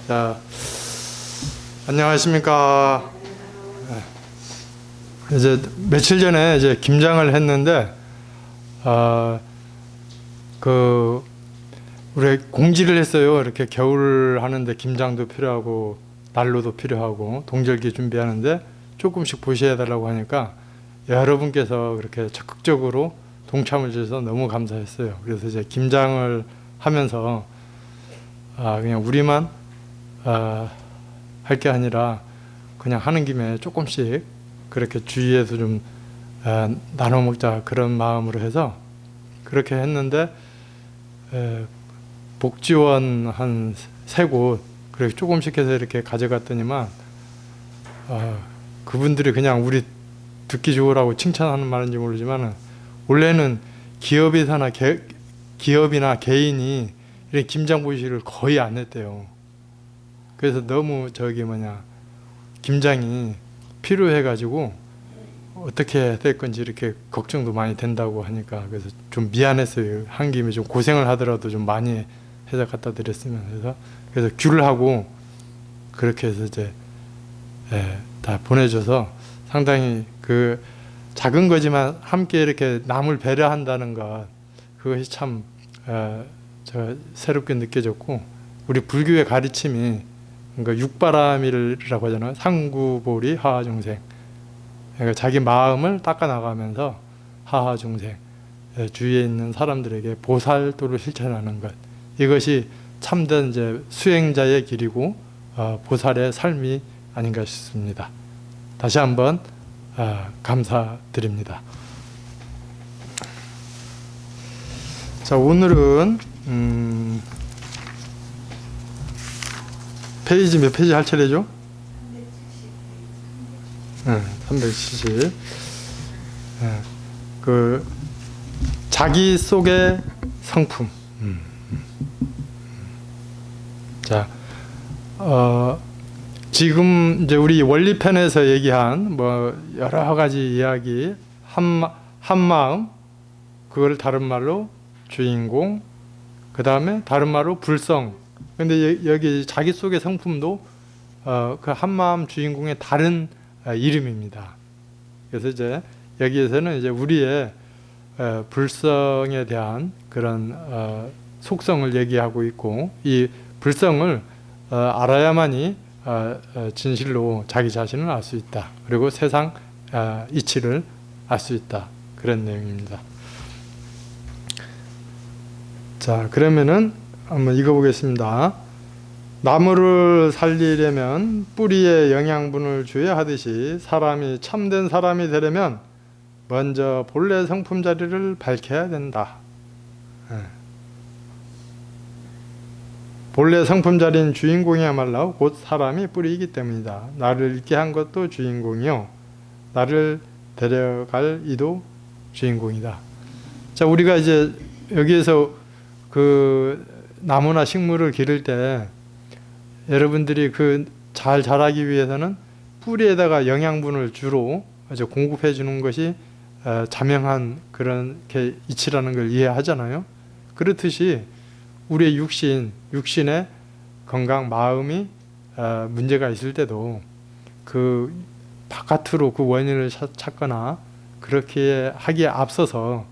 자, 안녕하십니까. 이제 며칠 전에 이제 김장을 했는데, 우리 공지를 했어요. 이렇게 겨울 하는데 김장도 필요하고, 난로도 필요하고, 동절기 준비하는데 조금씩 보셔야 달라고 하니까 여러분께서 그렇게 적극적으로 동참을 주셔서 너무 감사했어요. 그래서 이제 김장을 하면서, 그냥 우리만, 할 게 아니라 그냥 하는 김에 조금씩 그렇게 주위에서 좀 나눠 먹자 그런 마음으로 해서 그렇게 했는데, 복지원 한 3곳 그렇게 조금씩 해서 이렇게 가져갔더니만 그분들이 그냥 우리 듣기 좋으라고 칭찬하는 말인지 모르지만 원래는 기업이나 개인이 이런 김장 보시를 거의 안 했대요. 그래서 너무 김장이 필요해가지고 어떻게 될 건지 이렇게 걱정도 많이 된다고 하니까, 그래서 좀 미안했어요. 한 김에 좀 고생을 하더라도 좀 많이 해서 갖다 드렸으면 그래서 귤을 하고 그렇게 해서 이제 다 보내줘서 상당히 그 작은 거지만 함께 이렇게 남을 배려한다는 것, 그것이 참 제가 새롭게 느껴졌고, 우리 불교의 가르침이 그러니까 육바라밀이라고 하잖아요. 상구보리 하하중생. 그러니까 자기 마음을 닦아 나가면서 하하중생, 주위에 있는 사람들에게 보살도를 실천하는 것, 이것이 참된 이제 수행자의 길이고 보살의 삶이 아닌가 싶습니다. 다시 한번 감사드립니다. 자, 오늘은 페이지 몇 페이지 할 차례죠? 370. 그 자기 속의 성품. 자, 지금 이제 우리 원리편에서 얘기한 뭐 여러 가지 이야기, 한마음, 그걸 다른 말로 주인공, 그 다음에 다른 말로 불성. 근데 여기 자기 속의 성품도 그 한마음 주인공의 다른 이름입니다. 그래서 이제 여기에서는 이제 우리의 불성에 대한 그런 속성을 얘기하고 있고, 이 불성을 알아야만이 진실로 자기 자신을 알 수 있다. 그리고 세상 이치를 알 수 있다. 그런 내용입니다. 자, 그러면은 한번 읽어보겠습니다. 나무를 살리려면 뿌리에 영양분을 줘야 하듯이 사람이 참된 사람이 되려면 먼저 본래 성품 자리를 밝혀야 된다. 본래 성품 자리인 주인공이야말로 곧 사람이 뿌리이기 때문이다. 나를 있게 한 것도 주인공이요, 나를 데려갈 이도 주인공이다. 자, 우리가 이제 여기에서 그 나무나 식물을 기를 때 여러분들이 그 잘 자라기 위해서는 뿌리에다가 영양분을 주로 이제 공급해 주는 것이 자명한 그런 이치라는 걸 이해하잖아요. 그렇듯이 우리의 육신의 건강, 마음이 문제가 있을 때도 그 바깥으로 그 원인을 찾거나 그렇게 하기에 앞서서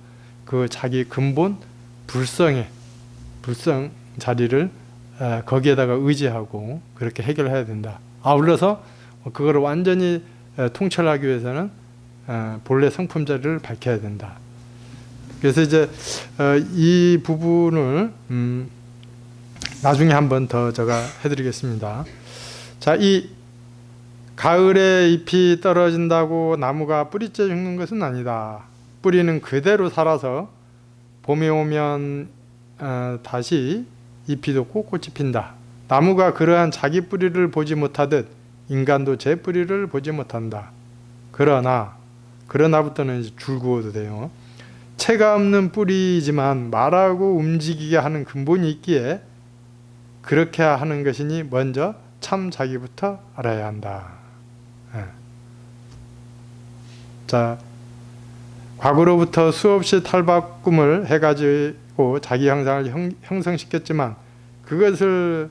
그 자기 근본 불성 자리를 거기에다가 의지하고 그렇게 해결해야 된다. 아울러서 그거를 완전히 통찰하기 위해서는 본래 성품 자리를 밝혀야 된다. 그래서 이제 이 부분을 나중에 한번 더 제가 해드리겠습니다. 자, 이 가을에 잎이 떨어진다고 나무가 뿌리째 죽는 것은 아니다. 뿌리는 그대로 살아서 봄이 오면 다시 잎이 돋고 꽃이 핀다. 나무가 그러한 자기 뿌리를 보지 못하듯 인간도 제 뿌리를 보지 못한다. 그러나부터는 이제 줄 그어도 돼요. 체가 없는 뿌리이지만 말하고 움직이게 하는 근본이 있기에 그렇게 하는 것이니 먼저 참 자기부터 알아야 한다. 자, 과거로부터 수없이 탈바꿈을 해가지고 자기 형상을 형성시켰지만 그것을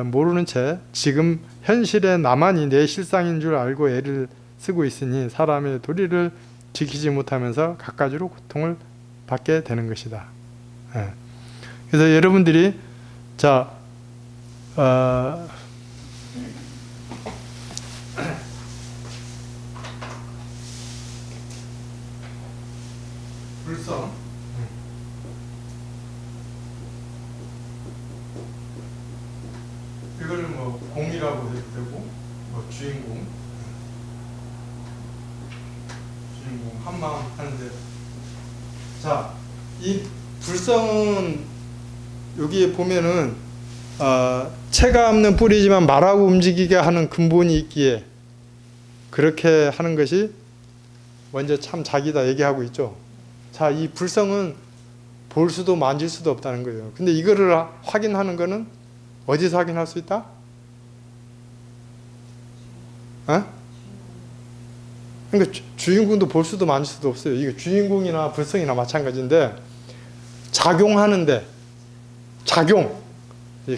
모르는 채 지금 현실의 나만이 내 실상인 줄 알고 애를 쓰고 있으니 사람의 도리를 지키지 못하면서 갖가지로 고통을 받게 되는 것이다. 그래서 여러분들이 자 불성 이걸 뭐 공이라고 해도 되고 뭐 주인공 한마음 하는데 자 이 불성은 여기에 보면은 채가 없는 뿌리지만 말하고 움직이게 하는 근본이 있기에 그렇게 하는 것이 먼저 참 자기다 얘기하고 있죠. 자, 이 불성은 볼 수도 만질 수도 없다는 거예요. 근데 이거를 확인하는 거는 어디서 확인할 수 있다? 그러니까 주인공도 볼 수도 만질 수도 없어요. 이게 주인공이나 불성이나 마찬가지인데 작용하는데 작용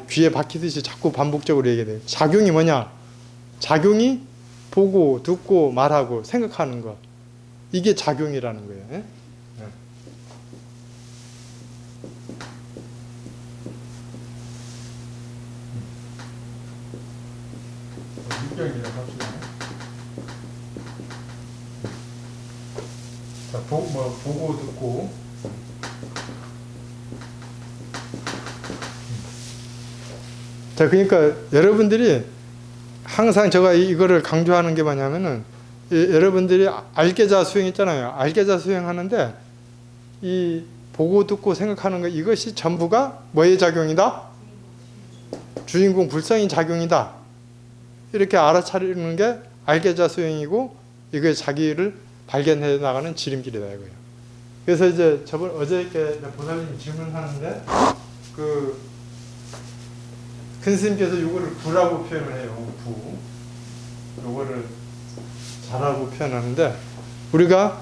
귀에 박히듯이 자꾸 반복적으로 얘기해요. 작용이 뭐냐? 작용이 보고 듣고 말하고 생각하는 것 이게 작용이라는 거예요. 육경이라고 합시다. 자, 보고 듣고 자, 그러니까 여러분들이 항상 제가 이거를 강조하는 게 뭐냐면은 여러분들이 알계자 수행 있잖아요. 알계자 수행하는데 이 보고 듣고 생각하는 거 이것이 전부가 뭐의 작용이다? 주인공 불성인 작용이다. 이렇게 알아차리는 게 알계자 수행이고 이게 자기를 발견해 나가는 지름길이다 이거예요. 그래서 이제 어저께 보살님 질문하는데 큰 스님께서 이거를 부라고 표현을 해요. 부. 이거를 자라고 표현하는데 우리가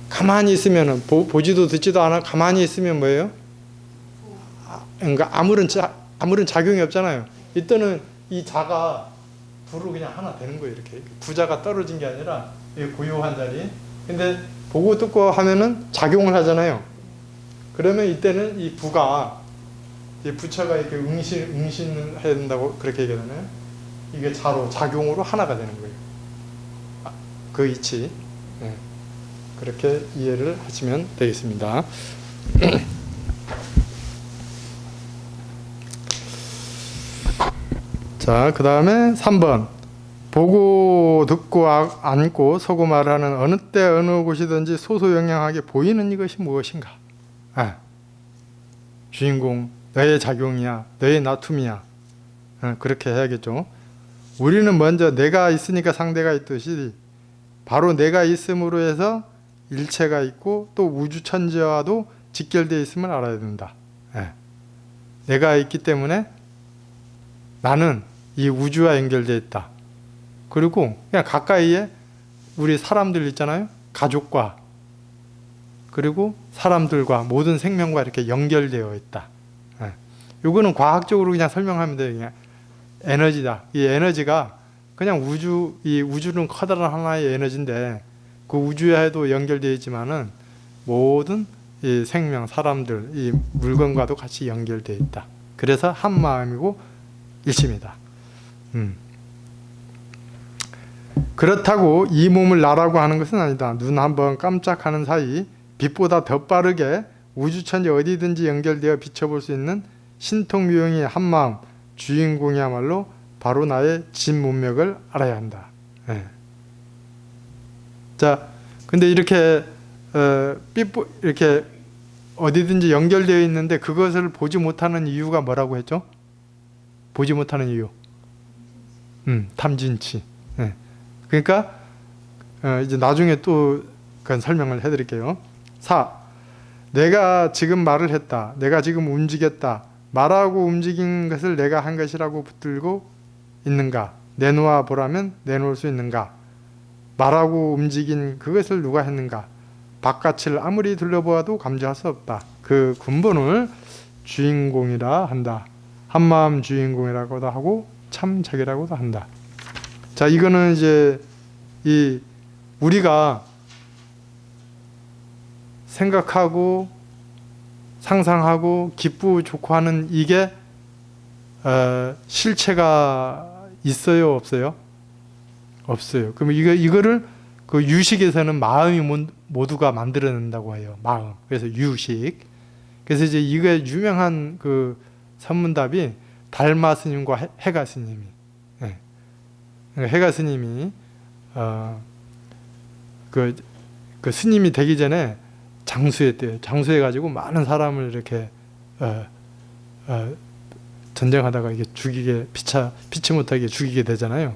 가만히 있으면은 보지도 듣지도 않아 가만히 있으면 뭐예요? 그러니까 아무런 작용이 없잖아요. 이때는 이 자가 부로 그냥 하나 되는 거예요. 이렇게 부자가 떨어진 게 아니라 고요한 자리. 근데 보고 듣고 하면은 작용을 하잖아요. 그러면 이때는 이 부가 이 부처가 이렇게 응신을 해야 된다고 그렇게 얘기하잖아요. 이게 자로 작용으로 하나가 되는 거예요. 그 이치. 그렇게 이해를 하시면 되겠습니다. 자, 그 다음에 3번. 보고 듣고 앉고 서고 말하는 어느 때 어느 곳이든지 소소영양하게 보이는 이것이 무엇인가? 주인공 너의 작용이야, 너의 나툼이야. 그렇게 해야겠죠. 우리는 먼저 내가 있으니까 상대가 있듯이 바로 내가 있음으로 해서 일체가 있고 또 우주천지와도 직결되어 있음을 알아야 된다. 내가 있기 때문에 나는 이 우주와 연결되어 있다. 그리고 그냥 가까이에 우리 사람들 있잖아요. 가족과 그리고 사람들과 모든 생명과 이렇게 연결되어 있다. 요거는 과학적으로 그냥 설명하면 돼요. 그냥 에너지다. 이 에너지가 그냥 이 우주는 커다란 하나의 에너지인데 그 우주에도 연결되어 있지만은 모든 이 생명, 사람들, 이 물건과도 같이 연결되어 있다. 그래서 한 마음이고 일심이다. 그렇다고 이 몸을 나라고 하는 것은 아니다. 눈 한번 깜짝하는 사이 빛보다 더 빠르게 우주천지 어디든지 연결되어 비춰볼 수 있는 신통무용의 한마음 주인공이야말로 바로 나의 진문맥을 알아야 한다. 자, 근데 이렇게 이렇게 어디든지 연결되어 있는데 그것을 보지 못하는 이유가 뭐라고 했죠? 보지 못하는 이유. 탐진치. 그러니까 이제 나중에 또 그건 설명을 해드릴게요. 4. 내가 지금 말을 했다. 내가 지금 움직였다. 말하고 움직인 것을 내가 한 것이라고 붙들고 있는가? 내놓아 보라면 내놓을 수 있는가? 말하고 움직인 그것을 누가 했는가? 바깥을 아무리 둘러보아도 감지할 수 없다. 그 근본을 주인공이라 한다. 한마음 주인공이라고도 하고 참작이라고도 한다. 자, 이거는 이제 이 우리가 생각하고 상상하고 기쁘고 좋고 하는 이게 실체가 있어요, 없어요? 없어요. 그럼 이거를 그 유식에서는 마음이 모두가 만들어낸다고 해요. 마음. 그래서 유식. 그래서 이제 이게 유명한 그 선문답이 달마 스님과 해가 스님이. 네. 해가 스님이 그 스님이 되기 전에 장수했대요. 장수해가지고 많은 사람을 이렇게 전쟁하다가 이게 죽이게 피치 못하게 죽이게 되잖아요.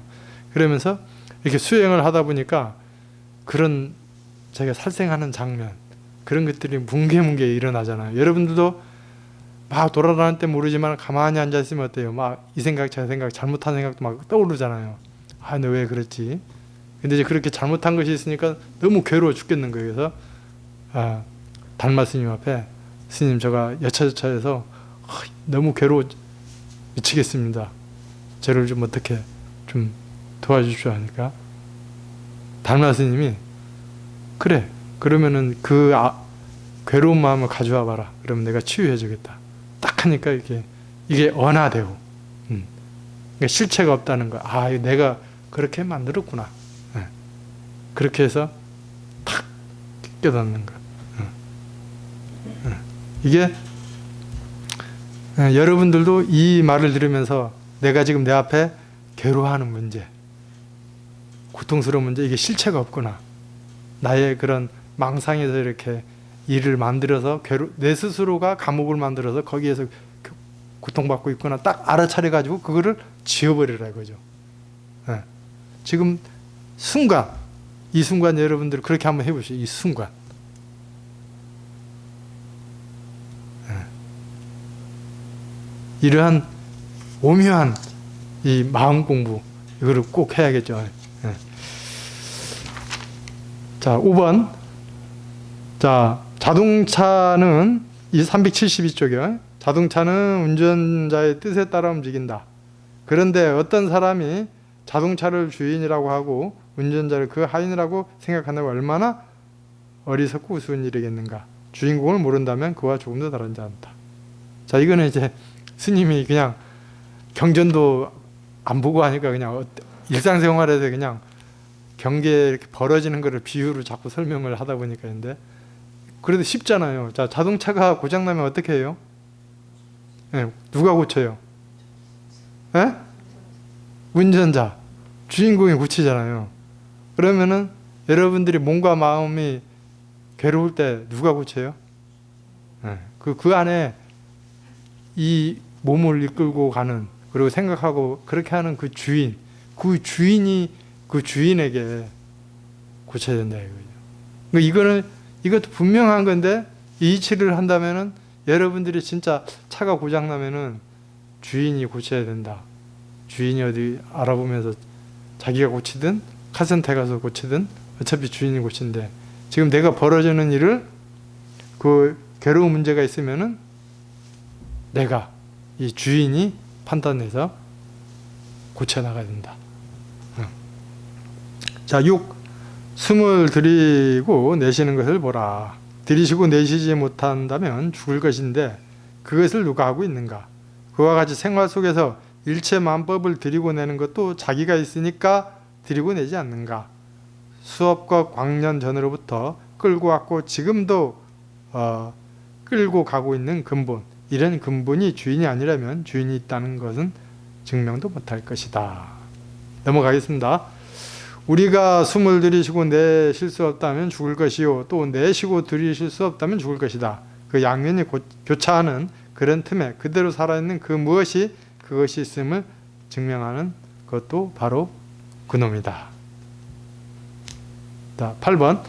그러면서 이렇게 수행을 하다 보니까 그런 자기가 살생하는 장면, 그런 것들이 뭉게뭉게 일어나잖아요. 여러분들도 막 돌아다닐 때 모르지만 가만히 앉아 있으면 어때요? 막 이 생각 저 생각 잘못한 생각도 막 떠오르잖아요. 아, 너 왜 그랬지? 근데 이제 그렇게 잘못한 것이 있으니까 너무 괴로워 죽겠는 거예요. 그래서 달마 스님 앞에 스님 제가 여차저차해서 너무 괴로워 미치겠습니다. 저를 좀 어떻게 좀 도와주십시오 하니까 달마 스님이 그래, 그러면은 그 괴로운 마음을 가져와 봐라. 그러면 내가 치유해 주겠다. 딱 하니까 이게 언하되고 그러니까 실체가 없다는 거야. 아, 내가 그렇게 만들었구나. 그렇게 해서 탁 깨닫는 거야. 이게 여러분들도 이 말을 들으면서 내가 지금 내 앞에 괴로워하는 문제, 고통스러운 문제, 이게 실체가 없구나. 나의 그런 망상에서 이렇게 일을 만들어서 내 스스로가 감옥을 만들어서 거기에서 고통받고 있구나. 딱 알아차려 가지고 그거를 지워버리라 이거죠. 지금 순간, 이 순간 여러분들 그렇게 한번 해보시죠. 이 순간. 이러한 오묘한 이 마음 공부, 이거를 꼭 해야겠죠. 자, 5번. 자, 자동차는 이 372쪽이요. 자동차는 운전자의 뜻에 따라 움직인다. 그런데 어떤 사람이 자동차를 주인이라고 하고 운전자를 그 하인이라고 생각한다고 얼마나 어리석고 우스운 일이겠는가. 주인공을 모른다면 그와 조금도 다르지 않다. 자, 이거는 이제 스님이 그냥 경전도 안 보고 하니까 그냥 일상생활에서 그냥 경계에 이렇게 벌어지는 거를 비유로 자꾸 설명을 하다 보니까 인데 그래도 쉽잖아요. 자, 자동차가 고장나면 어떻게 해요? 누가 고쳐요? 운전자, 주인공이 고치잖아요. 그러면은 여러분들이 몸과 마음이 괴로울 때 누가 고쳐요? 그 안에 이 몸을 이끌고 가는, 그리고 생각하고 그렇게 하는 그 주인, 그 주인이 그 주인에게 고쳐야 된다 이거죠. 이것도 분명한 건데 이치를 한다면은 여러분들이 진짜 차가 고장 나면은 주인이 고쳐야 된다. 주인이 어디 알아보면서 자기가 고치든 카센터에 가서 고치든 어차피 주인이 고친대. 지금 내가 벌어지는 일을 그 괴로운 문제가 있으면은 내가 이 주인이 판단해서 고쳐나가야 된다. 자, 6. 숨을 들이고 내쉬는 것을 보라. 들이쉬고 내쉬지 못한다면 죽을 것인데 그것을 누가 하고 있는가? 그와 같이 생활 속에서 일체 만법을 들이고 내는 것도 자기가 있으니까 들이고 내지 않는가? 수업과 광년 전으로부터 끌고 왔고 지금도 끌고 가고 있는 근본, 이런 근본이 주인이 아니라면 주인이 있다는 것은 증명도 못할 것이다. 넘어가겠습니다. 우리가 숨을 들이쉬고 내쉴 수 없다면 죽을 것이요, 또 내쉬고 들이쉴 수 없다면 죽을 것이다. 그 양면이 교차하는 그런 틈에 그대로 살아있는 그 무엇이 그것이 있음을 증명하는 것도 바로 그놈이다. 자, 8번.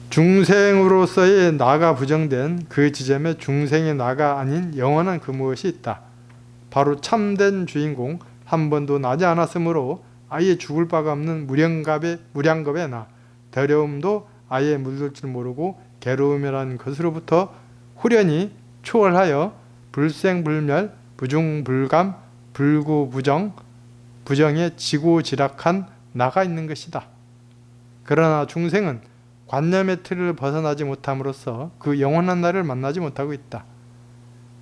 중생으로서의 나가 부정된 그 지점에 중생의 나가 아닌 영원한 그 무엇이 있다. 바로 참된 주인공, 한 번도 나지 않았으므로 아예 죽을 바가 없는 무량겁의 나, 더러움도 아예 물들 줄 모르고 괴로움이라는 것으로부터 후련히 초월하여 불생불멸, 부중불감, 불구부정, 부정에 지고지락한 나가 있는 것이다. 그러나 중생은 관념의 틀을 벗어나지 못함으로써 그 영원한 나를 만나지 못하고 있다.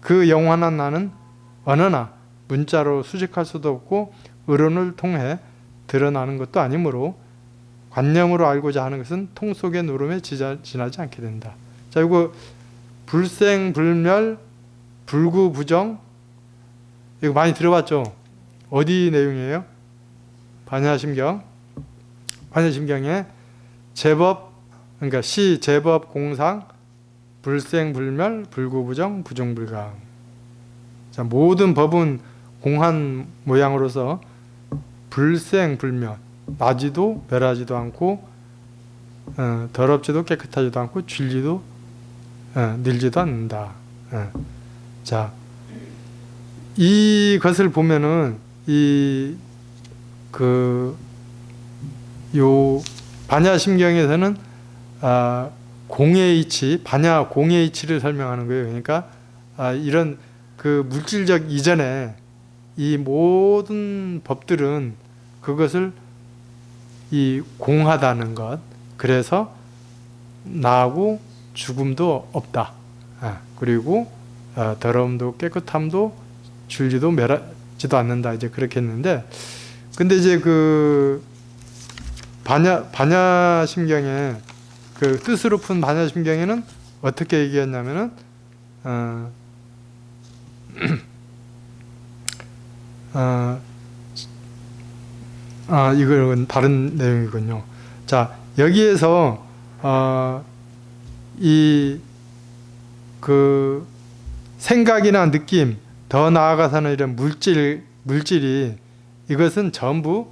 그 영원한 나는 어느 나 문자로 수식할 수도 없고 의론을 통해 드러나는 것도 아니므로 관념으로 알고자 하는 것은 통 속의 누름에 지나지 않게 된다. 자, 이거 불생불멸, 불구부정, 이거 많이 들어봤죠? 어디 내용이에요? 반야심경. 반야심경에 제법, 그러니까 시, 제법, 공상, 불생불멸, 불구부정, 부중불강. 자, 모든 법은 공한 모양으로서 불생불멸, 나지도 멸하지도 않고 더럽지도 깨끗하지도 않고 줄지도 늘지도 않는다. 자, 이것을 보면은 요 반야심경에서는 공의 이치, 반야 공의 이치를 설명하는 거예요. 그러니까 이런 그 물질적 이전에 이 모든 법들은 그것을 이 공하다는 것, 그래서 나하고 죽음도 없다. 그리고 더러움도 깨끗함도 줄지도 멸하지도 않는다. 이제 그렇게 했는데, 근데 이제 그 반야심경에 그 뜻으로 푼 반야심경에는 어떻게 얘기했냐면은 이건 다른 내용이군요. 자, 여기에서 이 그 생각이나 느낌, 더 나아가서는 이런 물질이 이것은 전부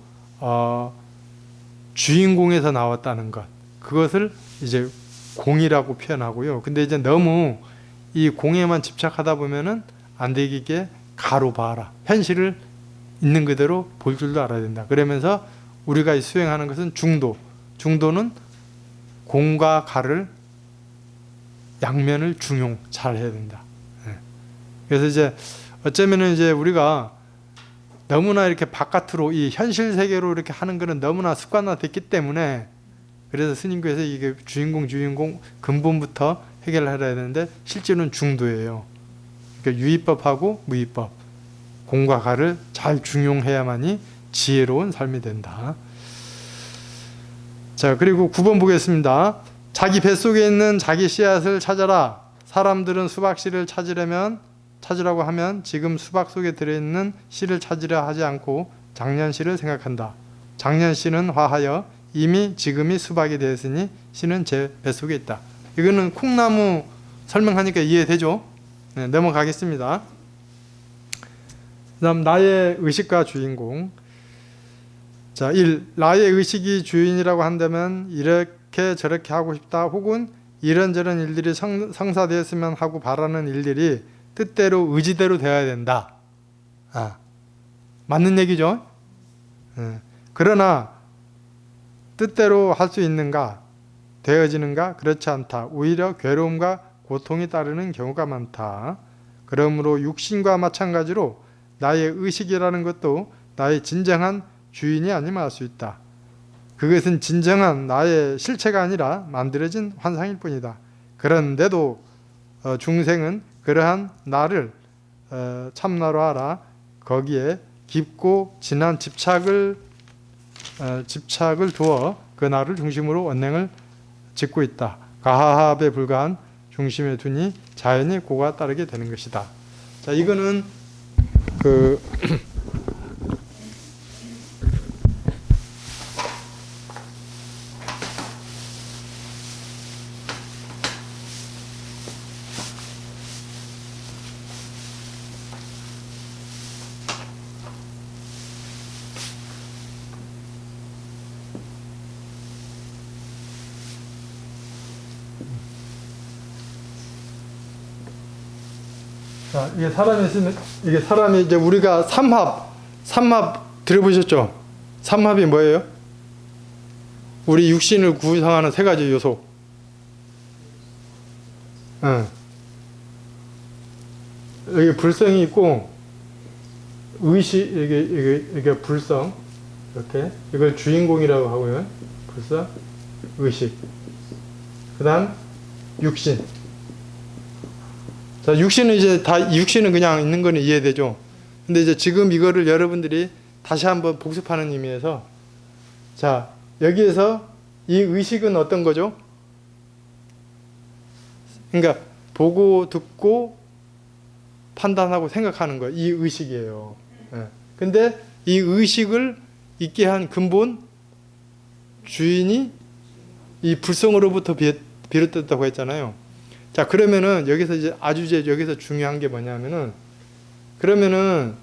주인공에서 나왔다는 것, 그것을 이제 공이라고 표현하고요. 근데 이제 너무 이 공에만 집착하다 보면은 안 되게 가로 봐라. 현실을 있는 그대로 볼 줄도 알아야 된다. 그러면서 우리가 수행하는 것은 중도는 공과 가를 양면을 중용 잘 해야 된다. 그래서 이제 어쩌면은 이제 우리가 너무나 이렇게 바깥으로 이 현실 세계로 이렇게 하는 거는 너무나 습관화됐기 때문에, 그래서 스님께서 이게 주인공 근본부터 해결을 해야 되는데 실제로는 중도예요. 그러니까 유의법하고 무의법, 공과 가를 잘 중용해야만이 지혜로운 삶이 된다. 자, 그리고 9번 보겠습니다. 자기 뱃속에 있는 자기 씨앗을 찾아라. 사람들은 수박씨를 찾으라고 하면 지금 수박 속에 들어있는 씨를 찾으려 하지 않고 작년씨를 생각한다. 작년씨는 화하여 이미 지금이 수박이 되었으니 씨는 제 뱃속에 있다. 이거는 콩나무 설명하니까 이해되죠? 네, 넘어가겠습니다. 그 다음 나의 의식과 주인공. 자, 1. 나의 의식이 주인이라고 한다면 이렇게 저렇게 하고 싶다, 혹은 이런저런 일들이 성사되었으면 하고 바라는 일들이 뜻대로 의지대로 되어야 된다. 맞는 얘기죠? 그러나 뜻대로 할 수 있는가? 되어지는가? 그렇지 않다. 오히려 괴로움과 고통이 따르는 경우가 많다. 그러므로 육신과 마찬가지로 나의 의식이라는 것도 나의 진정한 주인이 아니면 알 수 있다. 그것은 진정한 나의 실체가 아니라 만들어진 환상일 뿐이다. 그런데도 중생은 그러한 나를 참나로 알아 거기에 깊고 진한 집착을 두어 그 나를 중심으로 원행을 짓고 있다. 가하합에 불과한 중심에 두니 자연히 고가 따르게 되는 것이다. 자, 이거는 자, 이게 사람이 이제 우리가 삼합 들어보셨죠? 삼합이 뭐예요? 우리 육신을 구성하는 세 가지 요소. 여기 불성이 있고 의식, 이게 불성, 이렇게. 이걸 주인공이라고 하고요. 불성, 의식. 그 다음, 육신. 자, 육신은 이제 육신은 그냥 있는 거는 이해되죠. 근데 이제 지금 이거를 여러분들이 다시 한번 복습하는 의미에서, 자, 여기에서 이 의식은 어떤 거죠? 그러니까, 보고, 듣고, 판단하고 생각하는 거, 이 의식이에요. 예. 근데 이 의식을 있게 한 근본 주인이 이 불성으로부터 비롯됐다고 했잖아요. 자, 그러면은 여기서 이제 여기서 중요한 게 뭐냐면은, 그러면은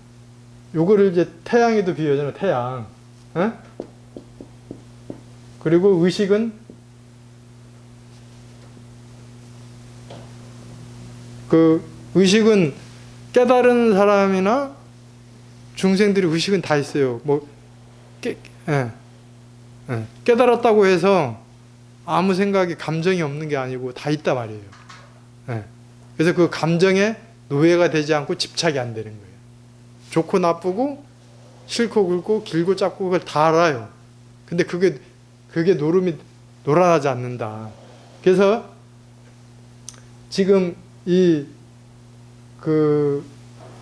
요거를 이제 태양에도 비유하잖아요. 태양. 예? 그리고 의식은 의식은 깨달은 사람이나 중생들이 의식은 다 있어요. 깨달았다고 해서 아무 생각이, 감정이 없는 게 아니고 다 있단 말이에요. 예. 그래서 그 감정에 노예가 되지 않고 집착이 안 되는 거예요. 좋고 나쁘고 싫고 굵고 길고 짧고 그걸 다 알아요. 근데 그게 놀아나지 않는다. 그래서 지금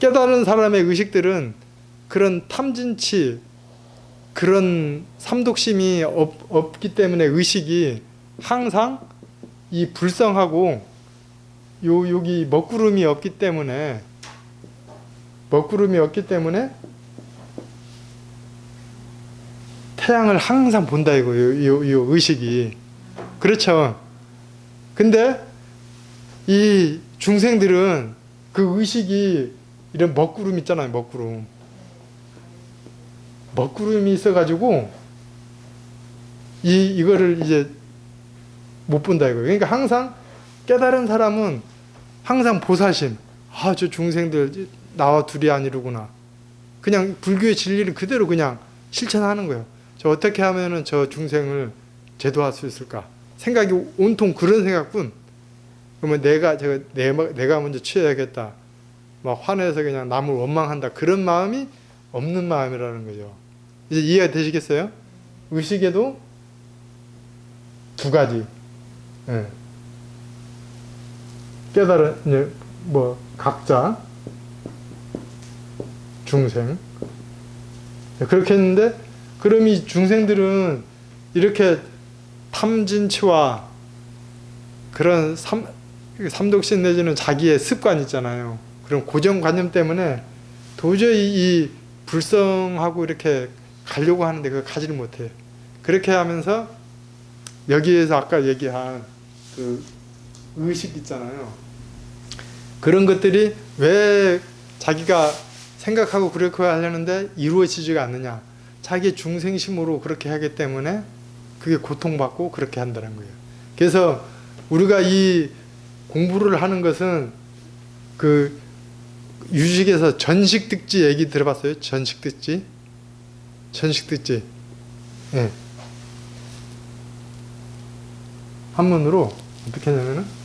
깨달은 사람의 의식들은 그런 탐진치, 그런 삼독심이 없기 때문에 의식이 항상 이 불성하고 여기 먹구름이 없기 때문에 태양을 항상 본다 이거예요. 이 의식이. 그렇죠. 근데 이 중생들은 그 의식이 이런 먹구름 있잖아요. 먹구름이 있어가지고 이거를 이제 못 본다 이거예요. 그러니까 항상 깨달은 사람은 항상 보사심. 아, 저 중생들 나와 둘이 아니로구나. 그냥 불교의 진리를 그대로 그냥 실천하는 거예요. 저 어떻게 하면은 저 중생을 제도할 수 있을까? 생각이 온통 그런 생각뿐. 그러면 내가 먼저 취해야겠다. 막 화내서 그냥 남을 원망한다. 그런 마음이 없는 마음이라는 거죠. 이제 이해가 되시겠어요? 의식에도 두 가지. 예. 깨달은, 이제 각자, 중생. 그렇게 했는데, 그럼 이 중생들은 이렇게 탐진치와 그런 삼독신 내지는 자기의 습관 있잖아요. 그런 고정관념 때문에 도저히 이 불성하고 이렇게 가려고 하는데 그걸 가지를 못해요. 그렇게 하면서 여기에서 아까 얘기한 그 의식 있잖아요. 그런 것들이 왜 자기가 생각하고 그렇게 하려는데 이루어지지가 않느냐. 자기의 중생심으로 그렇게 하기 때문에 그게 고통받고 그렇게 한다는 거예요. 그래서 우리가 이 공부를 하는 것은 그 유식에서 전식득지 얘기 들어봤어요? 전식득지? 예. 한문으로 어떻게 하냐면은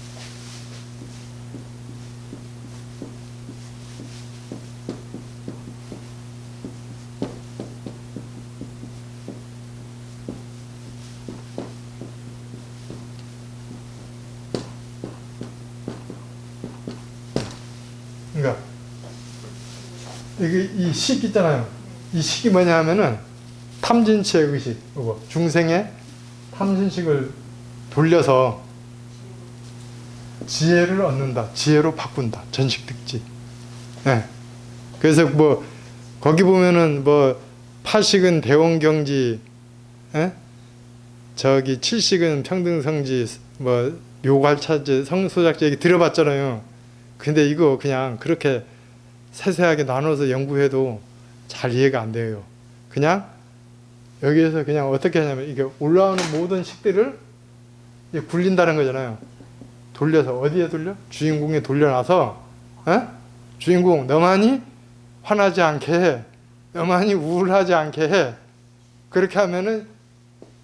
그러니까 이 식 있잖아요. 이 식이 뭐냐 하면은 탐진치의 의식, 중생의 탐진식을 돌려서 지혜를 얻는다. 지혜로 바꾼다. 전식득지. 네. 그래서 거기 보면은 파식은 대원경지, 칠식은 평등성지, 묘괄차지, 성소작지 얘기 들어봤잖아요. 근데 이거 그냥 그렇게 세세하게 나눠서 연구해도 잘 이해가 안 돼요. 그냥 여기에서 그냥 어떻게 하냐면 이게 올라오는 모든 식들을 굴린다는 거잖아요. 돌려서 어디에 돌려? 주인공에 돌려놔서 주인공 너만이 화나지 않게 해. 너만이 우울하지 않게 해. 그렇게 하면은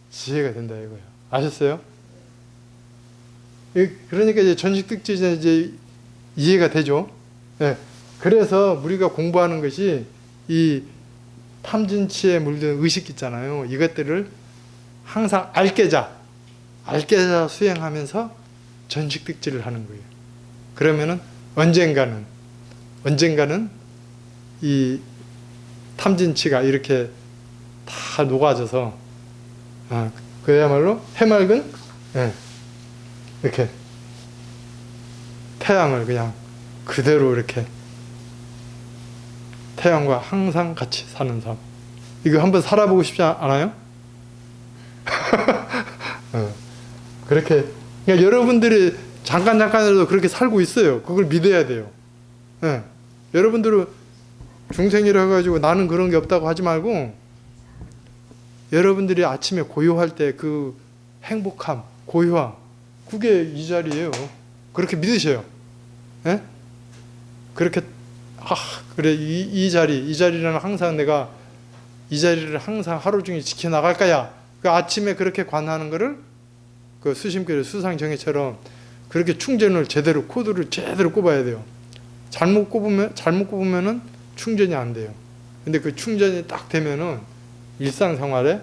지혜가 된다 이거예요. 아셨어요? 그러니까 이제 전식득지 이제 이해가 되죠. 네. 그래서 우리가 공부하는 것이 이 탐진치에 물든 의식 있잖아요. 이것들을 항상 알깨자 수행하면서 전식득지를 하는 거예요. 그러면은 언젠가는 이 탐진치가 이렇게 다 녹아져서 그야말로 해맑은 이렇게 태양을 그냥 그대로 이렇게 태양과 항상 같이 사는 삶. 이거 한번 살아보고 싶지 않아요? 그렇게 그러니까 여러분들이 잠깐이라도 그렇게 살고 있어요. 그걸 믿어야 돼요. 여러분들은 중생이라 해가지고 나는 그런 게 없다고 하지 말고, 여러분들이 아침에 고요할 때 그 행복함, 고요함, 그게 이 자리예요. 그렇게 믿으셔요. 그렇게 그래 이 자리는 항상 내가 이 자리를 항상 하루 종일 지켜나갈 거야. 그 아침에 그렇게 관하는 거를 그 수심교회 수상정의처럼 그렇게 충전을 제대로, 코드를 제대로 꼽아야 돼요. 잘못 꼽으면은 충전이 안 돼요. 근데 그 충전이 딱 되면은 일상생활에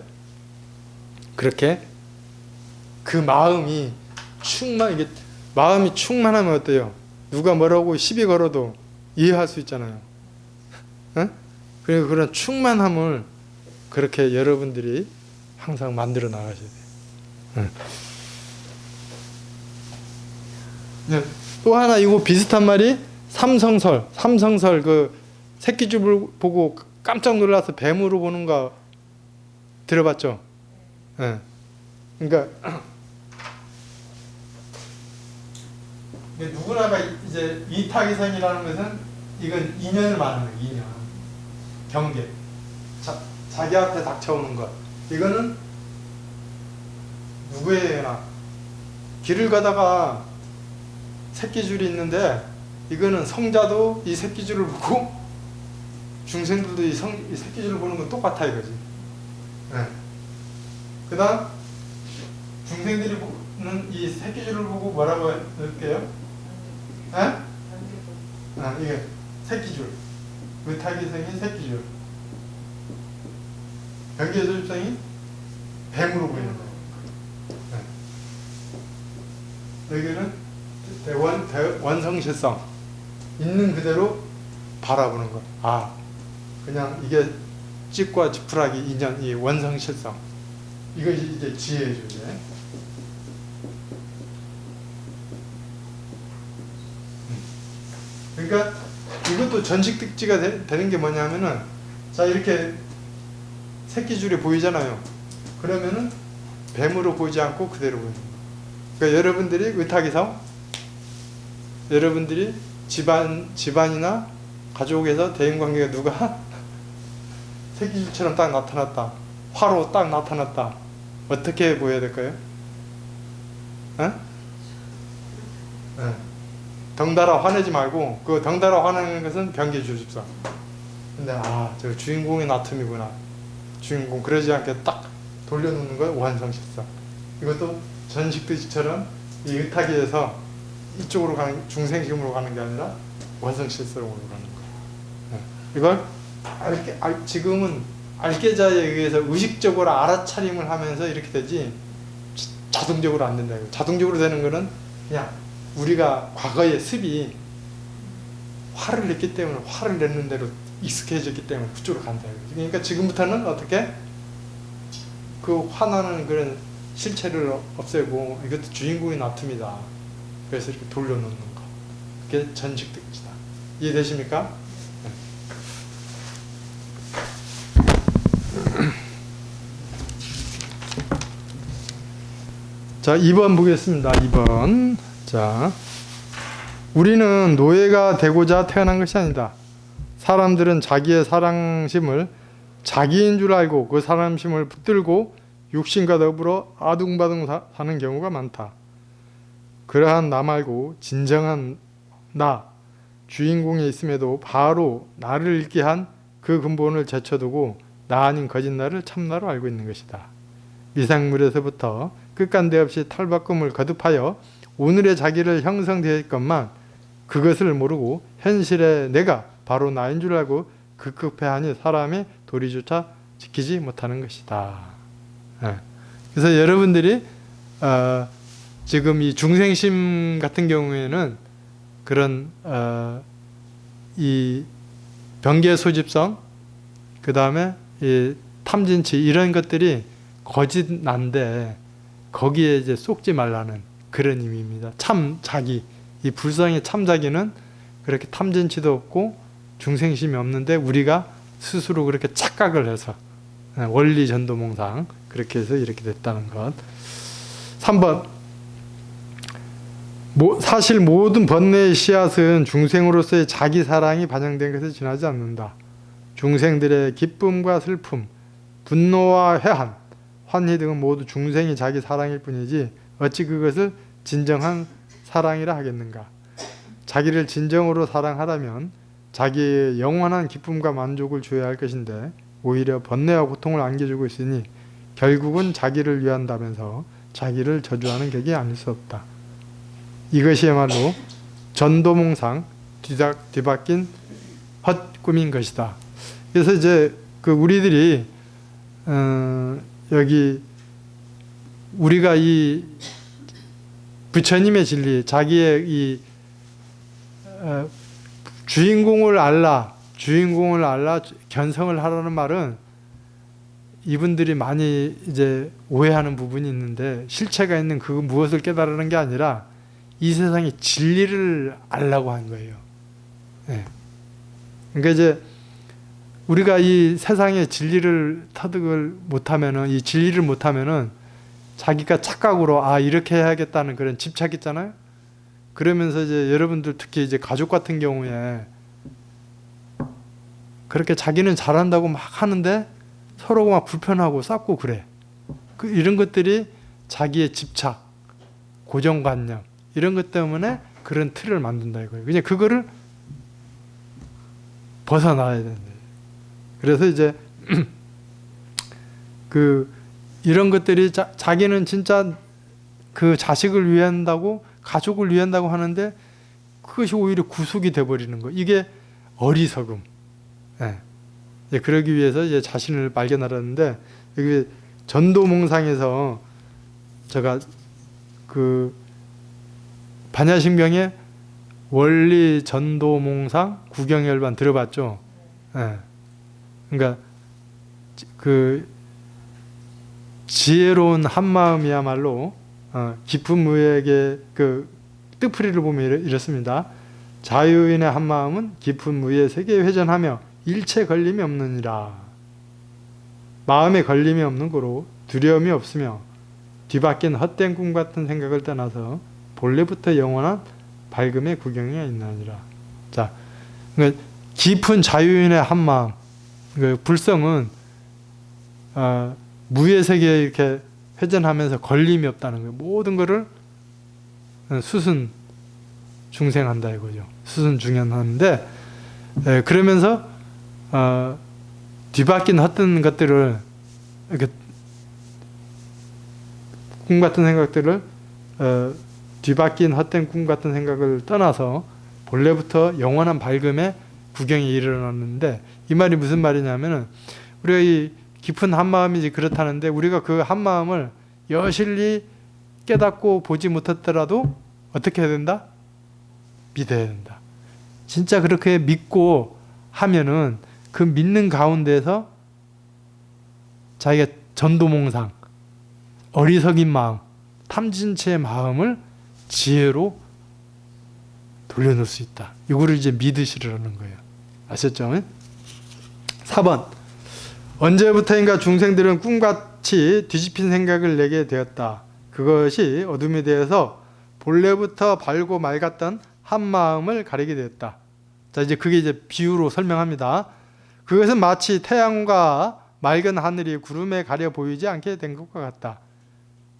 그렇게 그 마음이 마음이 충만하면 어때요? 누가 뭐라고 시비 걸어도 이해할 수 있잖아요. 그리고 그런 충만함을 그렇게 여러분들이 항상 만들어 나가셔야 돼요. 또 하나 이거 비슷한 말이 삼성설 그 새끼줄을 보고 깜짝 놀라서 뱀으로 보는 거 들어봤죠? 그러니까 누구나가 이제 위탁이성이라는 것은 이건 인연을 말하는 거예요. 인연, 경계, 자기 앞에 닥쳐오는 것. 이거는 누구에게나 길을 가다가 새끼줄이 있는데, 이거는 성자도 이 새끼줄을 보고 중생들도 이 새끼줄을 보는 건 똑같아 이거지. 그 다음 중생들이 보는 이 새끼줄을 보고 뭐라고 할게요? 이게 새끼줄, 의탁이성이 새끼줄, 경계줄성이 뱀으로 보이는 거예요. 여기는 원성실성, 있는 그대로 바라보는 것. 그냥 이게 찍과 지푸라기 인연, 이 원성실성. 이것이 이제 지혜죠. 그러니까 이것도 전식득지가 되는 게 뭐냐면은, 자, 이렇게 새끼줄이 보이잖아요. 그러면은 뱀으로 보이지 않고 그대로 보이는 거예요. 그러니까 여러분들이 의탁이성, 여러분들이 집안이나 가족에서 대인관계가 누가 새끼줄처럼 딱 나타났다, 화로 딱 나타났다, 어떻게 보여야 될까요? 덩달아 화내지 말고, 그 덩달아 화내는 것은 병기주십사. 근데 저 주인공의 나툼이구나, 주인공, 그러지 않게 딱 돌려놓는 거예요. 완성실사. 이것도 전식득지처럼 이 의탁이에서 이쪽으로 가는, 중생심으로 가는 게 아니라 원성실성으로 가는 거예요. 이걸 지금은 알계자에 의해서 의식적으로 알아차림을 하면서 이렇게 되지, 자동적으로 안 된다. 자동적으로 되는 거는 그냥 우리가 과거의 습이 화를 냈기 때문에, 화를 내는 대로 익숙해졌기 때문에 그쪽으로 간다. 그러니까 지금부터는 어떻게 그 화나는 그런 실체를 없애고, 이것도 주인공의 나툼이다. 그래서 이렇게 돌려놓는 거. 그게 전식득지다. 이해되십니까? 자, 2번 보겠습니다. 2번. 자, 우리는 노예가 되고자 태어난 것이 아니다. 사람들은 자기의 사랑심을 자기인 줄 알고 그 사랑심을 붙들고 육신과 더불어 아둥바둥 사는 경우가 많다. 그러한 나 말고 진정한 나, 주인공에 있음에도 바로 나를 잃게 한 그 근본을 제쳐두고 나 아닌 거짓나를 참나로 알고 있는 것이다. 미생물에서부터 끝간데없이 탈바꿈을 거듭하여 오늘의 자기를 형성되었건만 그것을 모르고 현실의 내가 바로 나인 줄 알고 급급해하니 사람이 도리조차 지키지 못하는 것이다. 그래서 여러분들이 지금 이 중생심 같은 경우에는 그런 이 병계 소집성, 그 다음에 이 탐진치 이런 것들이 거짓난데 거기에 이제 쏙지 말라는 그런 의미입니다. 참자기, 이 불성의 참자기는 그렇게 탐진치도 없고 중생심이 없는데 우리가 스스로 그렇게 착각을 해서 원리 전도몽상 그렇게 해서 이렇게 됐다는 것. 3번, 사실 모든 번뇌의 씨앗은 중생으로서의 자기 사랑이 반영된 것에 지나지 않는다. 중생들의 기쁨과 슬픔, 분노와 회한, 환희 등은 모두 중생이 자기 사랑일 뿐이지 어찌 그것을 진정한 사랑이라 하겠는가. 자기를 진정으로 사랑하려면 자기의 영원한 기쁨과 만족을 주어야 할 것인데 오히려 번뇌와 고통을 안겨주고 있으니 결국은 자기를 위한다면서 자기를 저주하는 격이 아닐 수 없다. 이것이야말로 전도몽상 뒤바뀐 헛꿈인 것이다. 그래서 이제 그 우리들이 여기 우리가 이 부처님의 진리, 자기의 이 주인공을 알라 견성을 하라는 말은 이분들이 많이 이제 오해하는 부분이 있는데 실체가 있는 그 무엇을 깨달으는 게 아니라 이 세상의 진리를 알라고 한 거예요. 네. 그러니까 이제 우리가 이 세상의 진리를 터득을 못하면은, 이 진리를 못하면은 자기가 착각으로 이렇게 해야겠다는 그런 집착 있잖아요. 그러면서 이제 여러분들 특히 이제 가족 같은 경우에 그렇게 자기는 잘한다고 막 하는데 서로가 막 불편하고 싸우고 그래. 이런 것들이 자기의 집착, 고정관념 이런 것 때문에 그런 틀을 만든다 이거예요. 그냥 그거를 벗어나야 된다. 그래서 이제 이런 것들이 자기는 진짜 그 자식을 위한다고 가족을 위한다고 하는데 그것이 오히려 구속이 돼버리는 거. 이게 어리석음. 예. 그러기 위해서 이제 자신을 발견하려는데 여기 전도몽상에서 제가 그 반야심경의 원리 전도몽상 구경열반 들어봤죠? 예. 그러니까 그 지혜로운 한마음이야말로 깊은 무액의 그 뜻풀이를 보면 이렇습니다. 자유인의 한마음은 깊은 무의 세계에 회전하며 일체 걸림이 없느니라. 마음에 걸림이 없는 거로 두려움이 없으며 뒤바뀐 헛된 꿈 같은 생각을 떠나서 본래부터 영원한 밝음의 구경이 있나니라. 자, 그러니까 깊은 자유인의 한마음, 그 불성은 무의 세계에 이렇게 회전하면서 걸림이 없다는 거예요. 모든 것을 수순 중생한다 이거죠. 수순 중현하는데 그러면서 뒤바뀐 헛된 것들을 이렇게 꿈 같은 생각들을 뒤바뀐 헛된 꿈 같은 생각을 떠나서 본래부터 영원한 밝음의 구경이 일어났는데 이 말이 무슨 말이냐면은 우리가 이 깊은 한마음이지 그렇다는데 우리가 그 한마음을 여실히 깨닫고 보지 못했더라도 어떻게 해야 된다? 믿어야 된다. 진짜 그렇게 믿고 하면은 그 믿는 가운데서 자기가 전도몽상, 어리석인 마음, 탐진치의 마음을 지혜로 돌려놓을 수 있다. 이거를 이제 믿으시라는 거예요. 아셨죠? 4번. 언제부터인가 중생들은 꿈같이 뒤집힌 생각을 내게 되었다. 그것이 어둠에 대해서 본래부터 밝고 맑았던 한 마음을 가리게 되었다. 자, 이제 그게 이제 비유로 설명합니다. 그것은 마치 태양과 맑은 하늘이 구름에 가려 보이지 않게 된 것과 같다.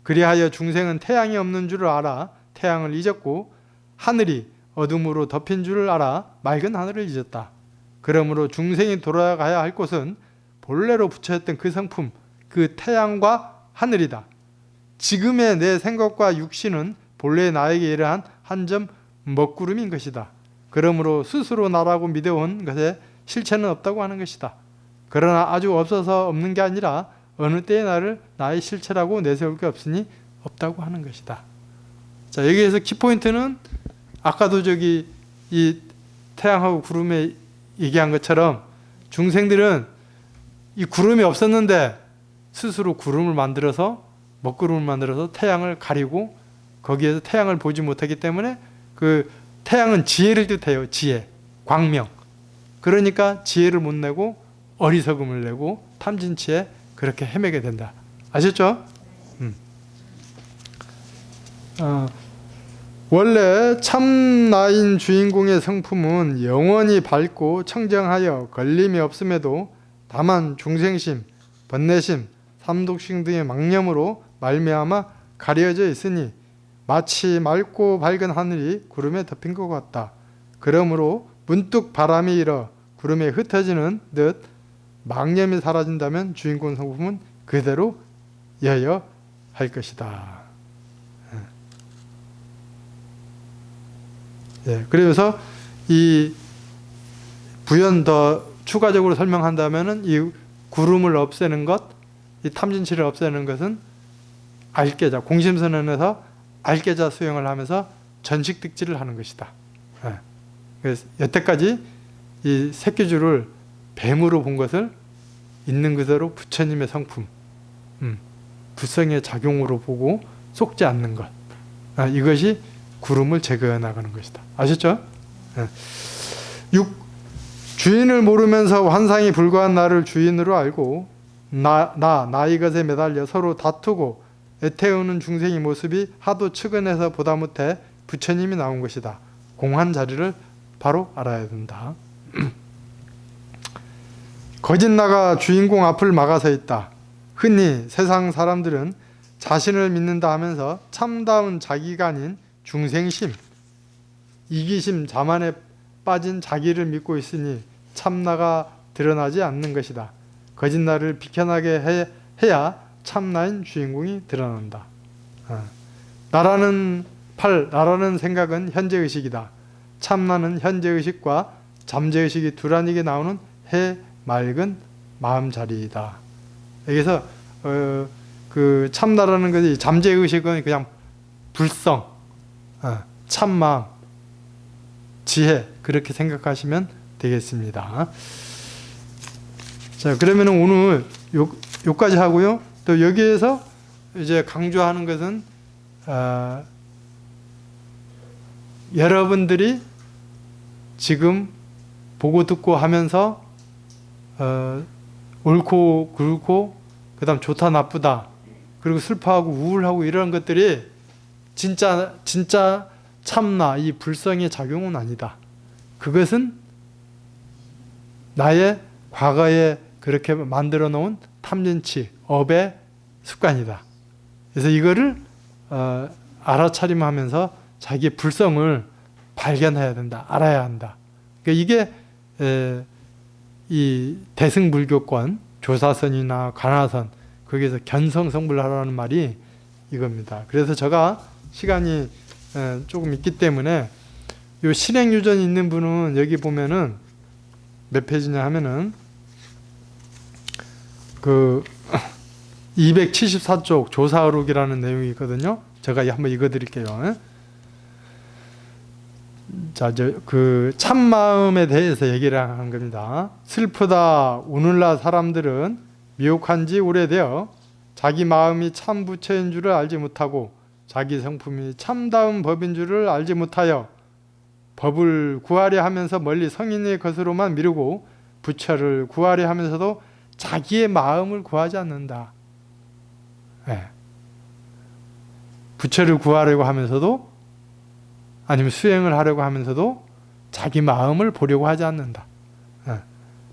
그리하여 중생은 태양이 없는 줄을 알아 태양을 잊었고 하늘이 어둠으로 덮인 줄을 알아 맑은 하늘을 잊었다. 그러므로 중생이 돌아가야 할 곳은 본래로 부처였던 그 성품, 그 태양과 하늘이다. 지금의 내 생각과 육신은 본래 나에게 이러한 한 점 먹구름인 것이다. 그러므로 스스로 나라고 믿어온 것에 실체는 없다고 하는 것이다. 그러나 아주 없어서 없는 게 아니라 어느 때의 나를 나의 실체라고 내세울 게 없으니 없다고 하는 것이다. 자, 여기에서 키포인트는 아까도 이 태양하고 구름에 얘기한 것처럼 중생들은 이 구름이 없었는데 스스로 구름을 만들어서 먹구름을 만들어서 태양을 가리고 거기에서 태양을 보지 못하기 때문에 그 태양은 지혜를 뜻해요. 지혜, 광명. 그러니까 지혜를 못 내고 어리석음을 내고 탐진치에 그렇게 헤매게 된다. 아셨죠? 원래 참나인 주인공의 성품은 영원히 밝고 청정하여 걸림이 없음에도 다만 중생심, 번뇌심, 삼독심 등의 망념으로 말미암아 가려져 있으니 마치 맑고 밝은 하늘이 구름에 덮인 것 같다. 그러므로 문득 바람이 일어 구름에 흩어지는 듯 망념이 사라진다면 주인공 성품은 그대로 여여 할 것이다. 예, 그래서 이 부연 더 추가적으로 설명한다면은 이 구름을 없애는 것, 이 탐진치를 없애는 것은 알깨자, 공심선언에서 알깨자 수행을 하면서 전식득지를 하는 것이다. 예. 그래서 여태까지 이 새끼줄을 뱀으로 본 것을 있는 그대로 부처님의 성품, 부성의 작용으로 보고 속지 않는 것, 이것이 구름을 제거해 나가는 것이다. 아셨죠? 6. 주인을 모르면서 환상이 불과한 나를 주인으로 알고 나의 것에 매달려 서로 다투고 애태우는 중생의 모습이 하도 측은해서 보다 못해 부처님이 나온 것이다. 공한 자리를 바로 알아야 된다. 거짓 나가 주인공 앞을 막아서 있다. 흔히 세상 사람들은 자신을 믿는다 하면서 참다운 자기가 아닌 중생심, 이기심, 자만에 빠진 자기를 믿고 있으니 참나가 드러나지 않는 것이다. 거짓말을 비켜나게 해야 참나인 주인공이 드러난다. 나라는 생각은 현재의식이다. 참나는 현재의식과 잠재의식이 두란하게 나오는 맑은 마음자리이다. 여기서 그 참나라는 것이 잠재의식은 그냥 불성, 참마음, 지혜 그렇게 생각하시면 되겠습니다. 자, 그러면 오늘 요까지 하고요. 또 여기에서 이제 강조하는 것은 여러분들이 지금 보고 듣고 하면서 옳고 그르고 그 다음 좋다 나쁘다 그리고 슬퍼하고 우울하고 이런 것들이 진짜 참나 이 불성의 작용은 아니다. 그것은 나의 과거에 그렇게 만들어 놓은 탐진치, 업의 습관이다. 그래서 이거를 알아차림하면서 자기의 불성을 발견해야 된다. 알아야 한다. 그러니까 이게 이 대승불교권, 조사선이나 관화선 거기에서 견성성불하라는 말이 이겁니다. 그래서 제가 시간이 조금 있기 때문에 요 실행유전이 있는 분은 여기 보면은 몇 페이지냐 하면은 그 274쪽 조사어록이라는 내용이 있거든요. 제가 한번 읽어드릴게요. 자, 그 참마음에 대해서 얘기를 한 겁니다. 슬프다. 오늘날 사람들은 미혹한 지 오래되어 자기 마음이 참 부처인 줄을 알지 못하고 자기 성품이 참다운 법인 줄을 알지 못하여 법을 구하려 하면서 멀리 성인의 것으로만 미루고 부처를 구하려 하면서도 자기의 마음을 구하지 않는다. 네. 부처를 구하려고 하면서도 아니면 수행을 하려고 하면서도 자기 마음을 보려고 하지 않는다.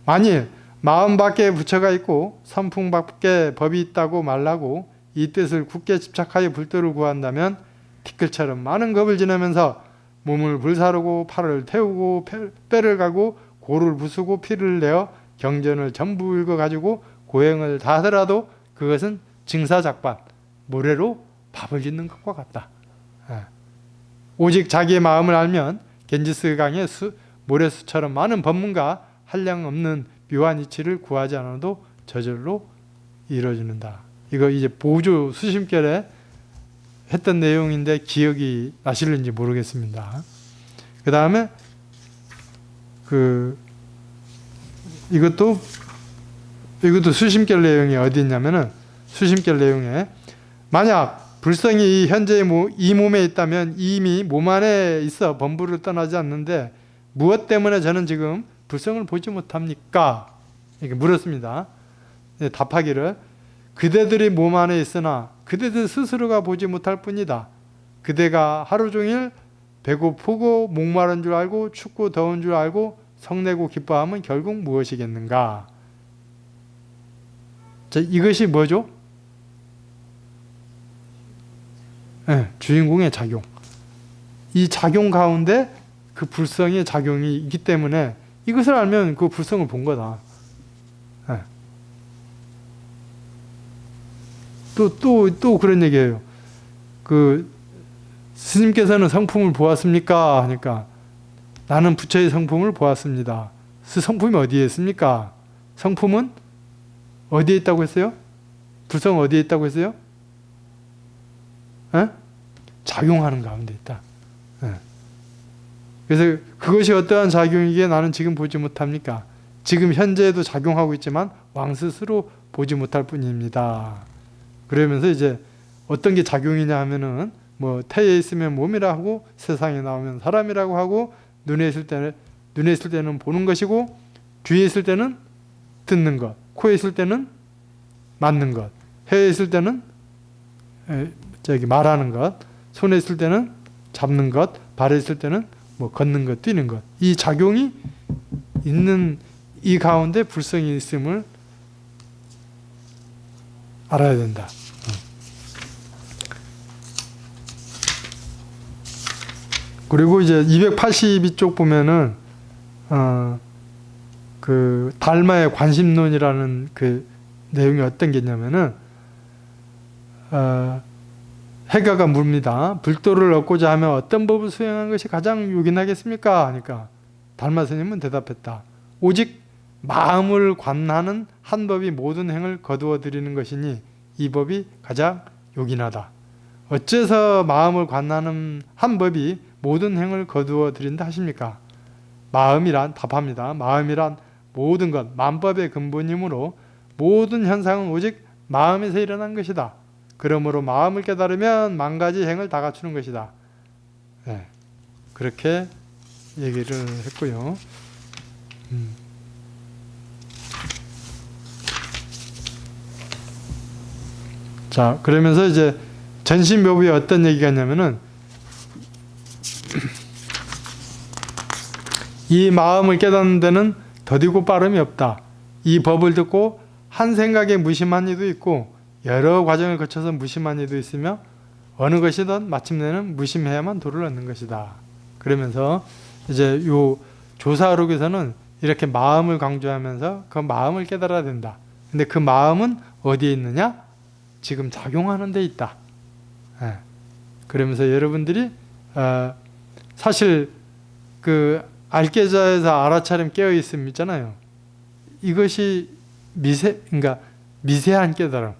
만일 마음 밖에 부처가 있고 선풍 밖에 법이 있다고 말하고 이 뜻을 굳게 집착하여 불도를 구한다면 티끌처럼 많은 겁을 지내면서 몸을 불사르고 팔을 태우고 뼈를 가고 고를 부수고 피를 내어 경전을 전부 읽어가지고 고행을 다 하더라도 그것은 증사작반, 모래로 밥을 짓는 것과 같다. 오직 자기의 마음을 알면 겐지스 강의 모래수처럼 많은 법문가 한량 없는 묘한 이치를 구하지 않아도 저절로 이루어지는다. 이거 이제 보조 수심결에 했던 내용인데 기억이 나실는지 모르겠습니다. 그 다음에 이것도 수심결 내용이 어디 있냐면은, 수심결 내용에 만약 불성이 현재 이 몸에 있다면 이미 몸 안에 있어 범부를 떠나지 않는데 무엇 때문에 저는 지금 불성을 보지 못합니까? 이렇게 물었습니다. 네, 답하기를 그대들이 몸 안에 있으나 그대들 스스로가 보지 못할 뿐이다. 그대가 하루 종일 배고프고 목마른 줄 알고 춥고 더운 줄 알고 성내고 기뻐하면 결국 무엇이겠는가? 자, 이것이 뭐죠? 네, 주인공의 작용. 이 작용 가운데 그 불성의 작용이 있기 때문에 이것을 알면 그 불성을 본 거다. 네. 또 그런 얘기예요. 스님께서는 성품을 보았습니까? 하니까 나는 부처의 성품을 보았습니다. 그 성품이 어디에 있습니까? 성품은 어디에 있다고 했어요? 불성 어디에 있다고 했어요? 에? 작용하는 가운데 있다. 에. 그래서 그것이 어떠한 작용이기에 나는 지금 보지 못합니까? 지금 현재에도 작용하고 있지만 왕 스스로 보지 못할 뿐입니다. 그러면서 이제 어떤 게 작용이냐 하면은 뭐 태에 있으면 몸이라 하고 세상에 나오면 사람이라고 하고 눈에 있을 때는 보는 것이고 귀에 있을 때는 듣는 것, 코에 있을 때는 맡는 것, 혀에 있을 때는 말하는 것, 손에 있을 때는 잡는 것, 발에 있을 때는 뭐 걷는 것, 뛰는 것. 이 작용이 있는 이 가운데 불성이 있음을 알아야 된다. 그리고 이제 282쪽 보면은 그 달마의 관심론이라는 그 내용이 어떤 게 있냐면은 해가가 묻습니다. 불도를 얻고자 하면 어떤 법을 수행하는 것이 가장 요긴하겠습니까? 하니까 달마 스님은 대답했다. 오직 마음을 관하는 한 법이 모든 행을 거두어 드리는 것이니 이 법이 가장 요긴하다. 어째서 마음을 관하는 한 법이 모든 행을 거두어 드린다 하십니까? 마음이란, 답합니다. 마음이란 모든 것, 만법의 근본이므로 모든 현상은 오직 마음에서 일어난 것이다. 그러므로 마음을 깨달으면 만 가지 행을 다 갖추는 것이다. 네, 그렇게 얘기를 했고요. 자, 그러면서 이제 전신묘부에 어떤 얘기가 있냐면은 이 마음을 깨닫는 데는 더디고 빠름이 없다. 이 법을 듣고 한 생각에 무심한 이도 있고 여러 과정을 거쳐서 무심한 이도 있으며 어느 것이든 마침내는 무심해야만 도를 얻는 것이다. 그러면서 이제 요 조사하록에서는 이렇게 마음을 강조하면서 그 마음을 깨달아야 된다. 근데 그 마음은 어디에 있느냐? 지금 작용하는 데 있다. 예. 그러면서 여러분들이 사실 그 알깨자에서 알아차림 깨어 있음 있잖아요. 이것이 그러니까 미세한 깨달음.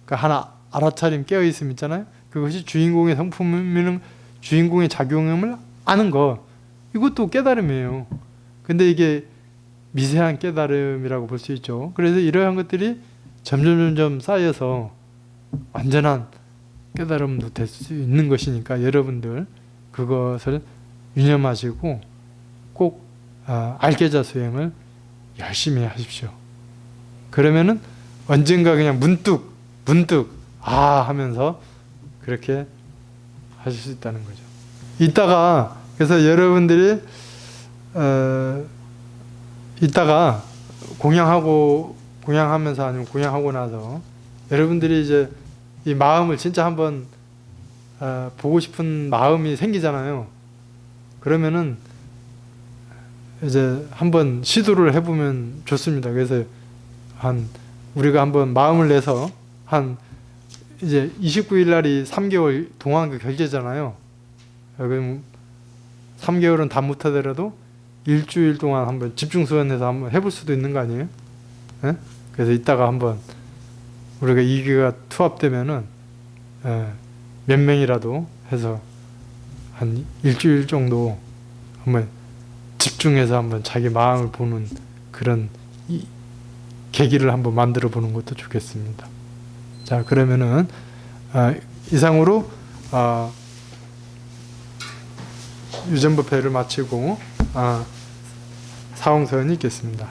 그러니까 하나 알아차림 깨어 있음 있잖아요. 그것이 주인공의 성품이면 주인공의 작용임을 아는 거. 이것도 깨달음이에요. 근데 이게 미세한 깨달음이라고 볼 수 있죠. 그래서 이러한 것들이 점점 쌓여서 완전한 깨달음도 될 수 있는 것이니까 여러분들 그것을 유념하시고 꼭 알깨자 수행을 열심히 하십시오. 그러면은 언젠가 그냥 문득 하면서 그렇게 하실 수 있다는 거죠. 이따가 그래서 여러분들이 이따가 공양하면서 아니면 공양하고 나서 여러분들이 이제 이 마음을 진짜 한번 보고 싶은 마음이 생기잖아요. 그러면은 이제 한번 시도를 해보면 좋습니다. 그래서 우리가 한번 마음을 내서 이제 29일 날이 3개월 동안그 결제잖아요. 그럼 3개월은 다 못하더라도 일주일 동안 한번 집중 수련해서 한번 해볼 수도 있는 거 아니에요? 예? 그래서 이따가 한번 우리가 2기가 투합되면은 몇 명이라도 해서 한 일주일 정도 한번 집중해서 한번 자기 마음을 보는 그런 계기를 한번 만들어 보는 것도 좋겠습니다. 자, 그러면은 이상으로 유전법회를 마치고 사홍서연이 있겠습니다.